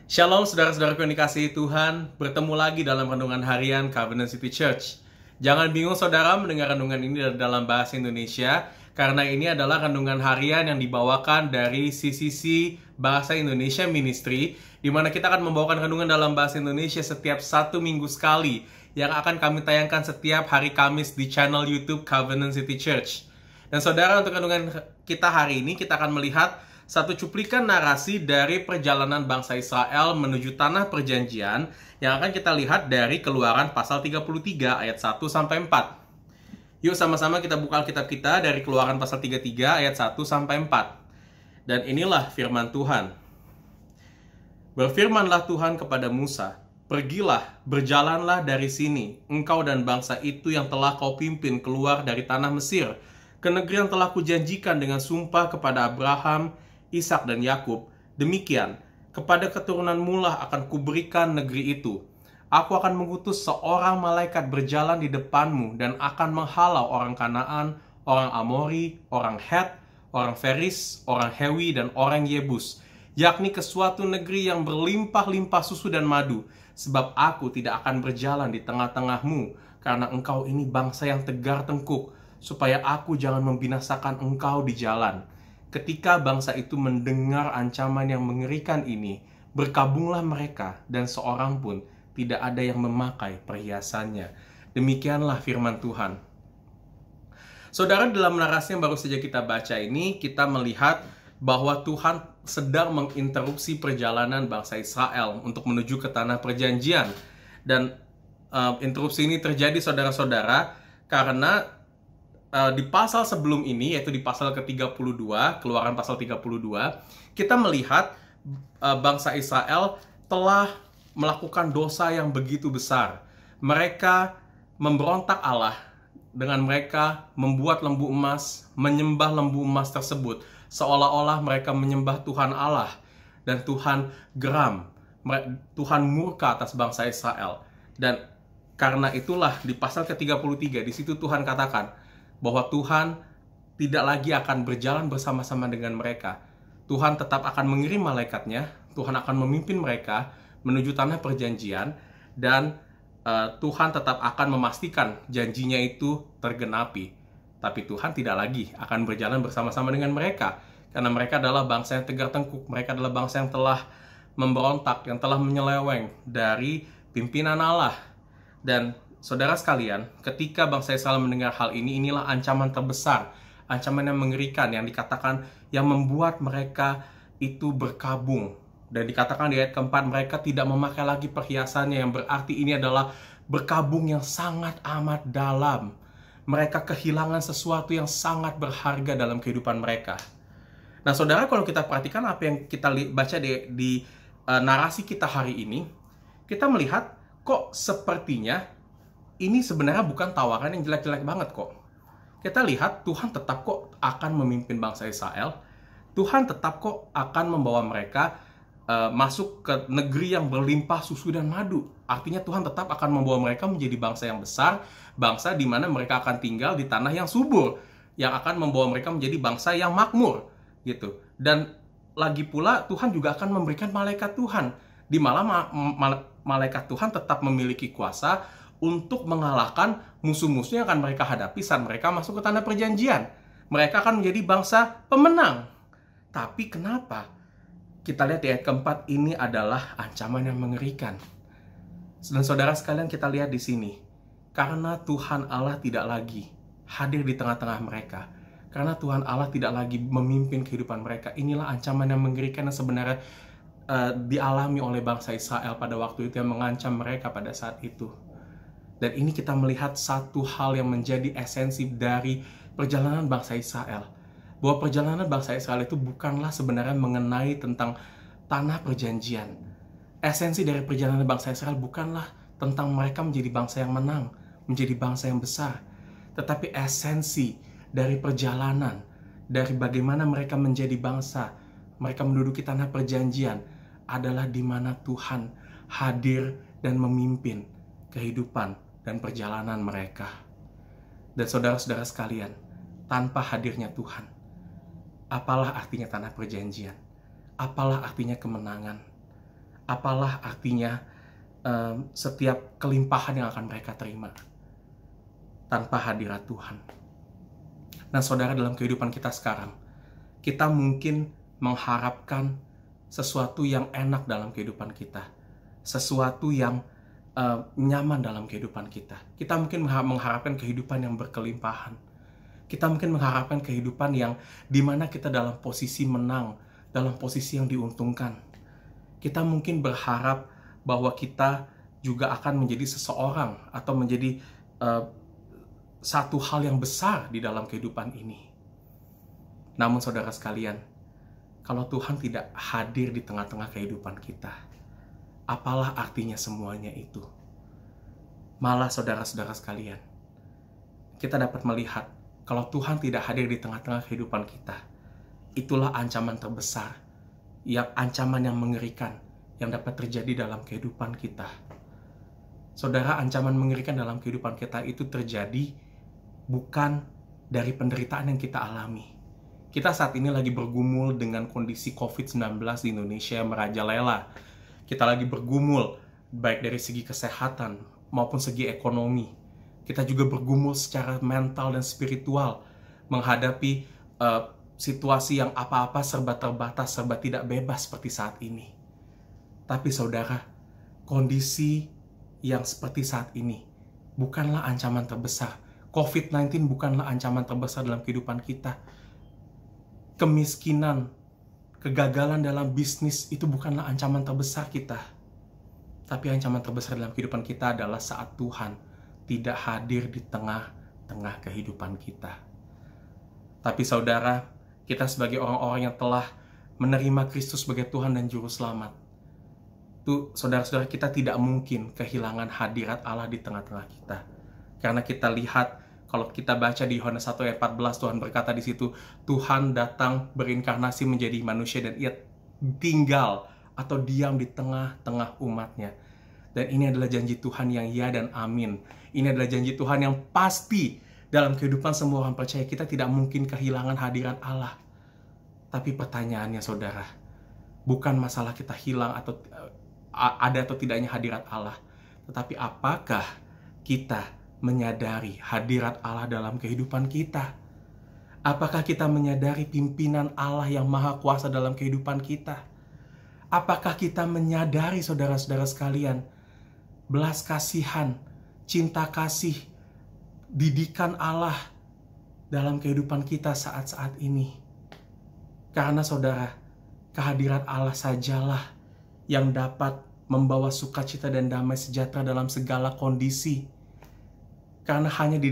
Shalom saudara-saudaraku yang dikasihi Tuhan, bertemu lagi dalam renungan harian Covenant City Church. Jangan bingung saudara mendengar renungan ini dalam bahasa Indonesia, karena ini adalah renungan harian yang dibawakan dari CCC Bahasa Indonesia Ministry, di mana kita akan membawakan renungan dalam bahasa Indonesia setiap 1 minggu sekali, yang akan kami tayangkan setiap hari Kamis di channel YouTube Covenant City Church. Dan saudara, untuk renungan kita hari ini, kita akan melihat satu cuplikan narasi dari perjalanan bangsa Israel menuju tanah perjanjian yang akan kita lihat dari Keluaran pasal 33 ayat 1 sampai 4. Yuk sama-sama kita buka Alkitab kita dari Keluaran pasal 33 ayat 1 sampai 4. Dan inilah firman Tuhan. Berfirmanlah Tuhan kepada Musa, "Pergilah, berjalanlah dari sini, engkau dan bangsa itu yang telah kau pimpin keluar dari tanah Mesir, ke negeri yang telah kujanjikan dengan sumpah kepada Abraham, Ishak dan Yakub. Demikian, kepada keturunanmu lah akan kuberikan negeri itu. Aku akan mengutus seorang malaikat berjalan di depanmu dan akan menghalau orang Kanaan, orang Amori, orang Het, orang Feris, orang Hewi, dan orang Yebus, yakni ke suatu negeri yang berlimpah-limpah susu dan madu, sebab aku tidak akan berjalan di tengah-tengahmu, karena engkau ini bangsa yang tegar tengkuk, supaya aku jangan membinasakan engkau di jalan." Ketika bangsa itu mendengar ancaman yang mengerikan ini, berkabunglah mereka, dan seorang pun tidak ada yang memakai perhiasannya. Demikianlah firman Tuhan. Saudara, dalam narasi yang baru saja kita baca ini, kita melihat bahwa Tuhan sedang menginterupsi perjalanan bangsa Israel untuk menuju ke tanah perjanjian. Dan interupsi ini terjadi, saudara-saudara, karena di pasal sebelum ini, yaitu di pasal ke-32, Keluaran pasal 32, kita melihat bangsa Israel telah melakukan dosa yang begitu besar. Mereka memberontak Allah dengan mereka membuat lembu emas, menyembah lembu emas tersebut, seolah-olah mereka menyembah Tuhan Allah, dan Tuhan geram, Tuhan murka atas bangsa Israel. Dan karena itulah di pasal ke-33, di situ Tuhan katakan bahwa Tuhan tidak lagi akan berjalan bersama-sama dengan mereka. Tuhan tetap akan mengirim malaikatnya, Tuhan akan memimpin mereka menuju tanah perjanjian, dan Tuhan tetap akan memastikan janjinya itu tergenapi. Tapi Tuhan tidak lagi akan berjalan bersama-sama dengan mereka, karena mereka adalah bangsa yang tegar tengkuk, mereka adalah bangsa yang telah memberontak, yang telah menyeleweng dari pimpinan Allah. Dan saudara sekalian, ketika bangsa Israel mendengar hal ini, inilah ancaman terbesar, ancaman yang mengerikan, yang dikatakan yang membuat mereka itu berkabung. Dan dikatakan di ayat keempat, mereka tidak memakai lagi perhiasannya, yang berarti ini adalah berkabung yang sangat amat dalam. Mereka kehilangan sesuatu yang sangat berharga dalam kehidupan mereka. Nah saudara, kalau kita perhatikan apa yang kita baca di narasi kita hari ini, kita melihat kok sepertinya ini sebenarnya bukan tawaran yang jelek-jelek banget kok. Kita lihat Tuhan tetap kok akan memimpin bangsa Israel. Tuhan tetap kok akan membawa mereka masuk ke negeri yang berlimpah susu dan madu. Artinya Tuhan tetap akan membawa mereka menjadi bangsa yang besar, bangsa di mana mereka akan tinggal di tanah yang subur, yang akan membawa mereka menjadi bangsa yang makmur, gitu. Dan lagi pula Tuhan juga akan memberikan malaikat Tuhan, di mana malaikat Tuhan tetap memiliki kuasa untuk mengalahkan musuh-musuh yang akan mereka hadapi saat mereka masuk ke tanah perjanjian. Mereka akan menjadi bangsa pemenang. Tapi kenapa? Kita lihat di ayat keempat, ini adalah ancaman yang mengerikan. Dan saudara sekalian, kita lihat di sini, karena Tuhan Allah tidak lagi hadir di tengah-tengah mereka, karena Tuhan Allah tidak lagi memimpin kehidupan mereka, inilah ancaman yang mengerikan yang sebenarnya dialami oleh bangsa Israel pada waktu itu, yang mengancam mereka pada saat itu. Dan ini kita melihat satu hal yang menjadi esensi dari perjalanan bangsa Israel. Bahwa perjalanan bangsa Israel itu bukanlah sebenarnya mengenai tentang tanah perjanjian. Esensi dari perjalanan bangsa Israel bukanlah tentang mereka menjadi bangsa yang menang, menjadi bangsa yang besar. Tetapi esensi dari perjalanan, dari bagaimana mereka menjadi bangsa, mereka menduduki tanah perjanjian, adalah di mana Tuhan hadir dan memimpin kehidupan dan perjalanan mereka. Dan saudara-saudara sekalian, tanpa hadirnya Tuhan, apalah artinya tanah perjanjian? Apalah artinya kemenangan? apalah artinya setiap kelimpahan yang akan mereka terima tanpa hadirat Tuhan. Nah saudara, dalam kehidupan kita sekarang, kita mungkin mengharapkan sesuatu yang enak dalam kehidupan kita, sesuatu yang nyaman dalam kehidupan kita. Kita mungkin mengharapkan kehidupan yang berkelimpahan. Kita mungkin mengharapkan kehidupan yang dimana kita dalam posisi menang, dalam posisi yang diuntungkan. Kita mungkin berharap bahwa kita juga akan menjadi seseorang atau menjadi satu hal yang besar di dalam kehidupan ini. Namun saudara sekalian, kalau Tuhan tidak hadir di tengah-tengah kehidupan kita, apalah artinya semuanya itu? Malah saudara-saudara sekalian, kita dapat melihat kalau Tuhan tidak hadir di tengah-tengah kehidupan kita, itulah ancaman terbesar, ancaman yang mengerikan yang dapat terjadi dalam kehidupan kita. Saudara, ancaman mengerikan dalam kehidupan kita itu terjadi bukan dari penderitaan yang kita alami. Kita saat ini lagi bergumul dengan kondisi COVID-19 di Indonesia yang merajalela. Kita lagi bergumul baik dari segi kesehatan maupun segi ekonomi. Kita juga bergumul secara mental dan spiritual menghadapi situasi yang apa-apa serba terbatas, serba tidak bebas seperti saat ini. Tapi saudara, kondisi yang seperti saat ini bukanlah ancaman terbesar. COVID-19 bukanlah ancaman terbesar dalam kehidupan kita. Kemiskinan, kegagalan dalam bisnis itu bukanlah ancaman terbesar kita. Tapi ancaman terbesar dalam kehidupan kita adalah saat Tuhan tidak hadir di tengah-tengah kehidupan kita. Tapi saudara, kita sebagai orang-orang yang telah menerima Kristus sebagai Tuhan dan Juru Selamat, saudara-saudara, kita tidak mungkin kehilangan hadirat Allah di tengah-tengah kita. Karena kita lihat, kalau kita baca di Yohanes 1 ayat 14, Tuhan berkata di situ, Tuhan datang berinkarnasi menjadi manusia dan ia tinggal atau diam di tengah-tengah umatnya. Dan ini adalah janji Tuhan yang ya dan amin. Ini adalah janji Tuhan yang pasti dalam kehidupan semua orang percaya. Kita tidak mungkin kehilangan hadirat Allah. Tapi pertanyaannya saudara, bukan masalah kita hilang atau ada atau tidaknya hadirat Allah, tetapi apakah kita menyadari hadirat Allah dalam kehidupan kita? Apakah kita menyadari pimpinan Allah yang maha kuasa dalam kehidupan kita? Apakah kita menyadari saudara-saudara sekalian, belas kasihan, cinta kasih, didikan Allah dalam kehidupan kita saat-saat ini? Karena saudara, kehadirat Allah sajalah yang dapat membawa sukacita dan damai sejahtera dalam segala kondisi. Karena hanya di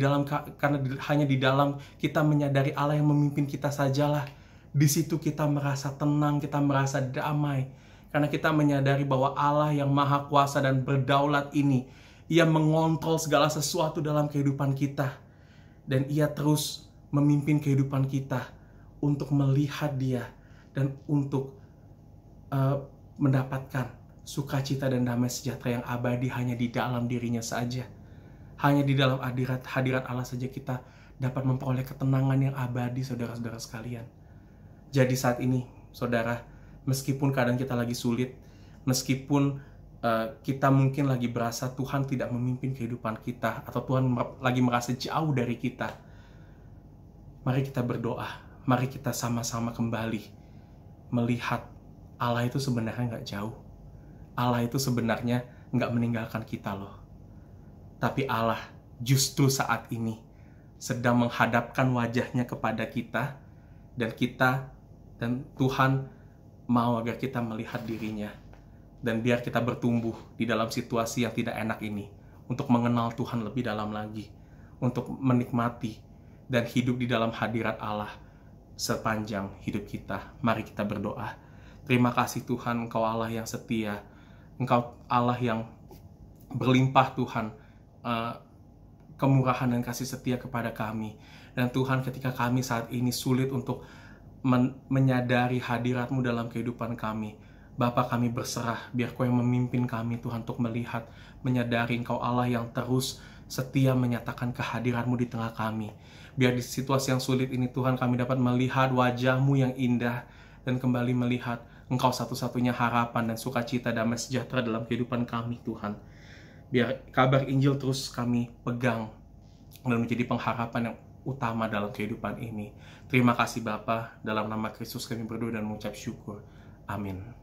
dalam kita menyadari Allah yang memimpin kita sajalah, di situ kita merasa tenang, kita merasa damai. Karena kita menyadari bahwa Allah yang maha kuasa dan berdaulat ini, Ia mengontrol segala sesuatu dalam kehidupan kita. Dan Ia terus memimpin kehidupan kita untuk melihat Dia dan untuk mendapatkan sukacita dan damai sejahtera yang abadi hanya di dalam dirinya saja. Hanya di dalam hadirat Allah saja kita dapat memperoleh ketenangan yang abadi, saudara-saudara sekalian. Jadi saat ini, saudara, meskipun keadaan kita lagi sulit, meskipun kita mungkin lagi berasa Tuhan tidak memimpin kehidupan kita, atau Tuhan lagi merasa jauh dari kita, mari kita berdoa, mari kita sama-sama kembali melihat Allah itu sebenarnya nggak jauh. Allah itu sebenarnya nggak meninggalkan kita loh. Tapi Allah justru saat ini sedang menghadapkan wajahnya kepada kita, dan Tuhan mau agar kita melihat dirinya, dan biar kita bertumbuh di dalam situasi yang tidak enak ini, untuk mengenal Tuhan lebih dalam lagi, untuk menikmati dan hidup di dalam hadirat Allah sepanjang hidup kita. Mari kita berdoa. Terima kasih Tuhan, Engkau Allah yang setia, Engkau Allah yang berlimpah Tuhan, kemurahan dan kasih setia kepada kami. Dan Tuhan, ketika kami saat ini sulit untuk menyadari hadirat-Mu dalam kehidupan kami, Bapa, kami berserah, biar Kau yang memimpin kami Tuhan untuk melihat, menyadari Engkau Allah yang terus setia menyatakan kehadiran-Mu di tengah kami. Biar di situasi yang sulit ini Tuhan, kami dapat melihat wajah-Mu yang indah, dan kembali melihat Engkau satu-satunya harapan dan sukacita damai sejahtera dalam kehidupan kami, Tuhan. Biar kabar Injil terus kami pegang dan menjadi pengharapan yang utama dalam kehidupan ini. Terima kasih Bapa, dalam nama Kristus kami berdoa dan mengucap syukur. Amin.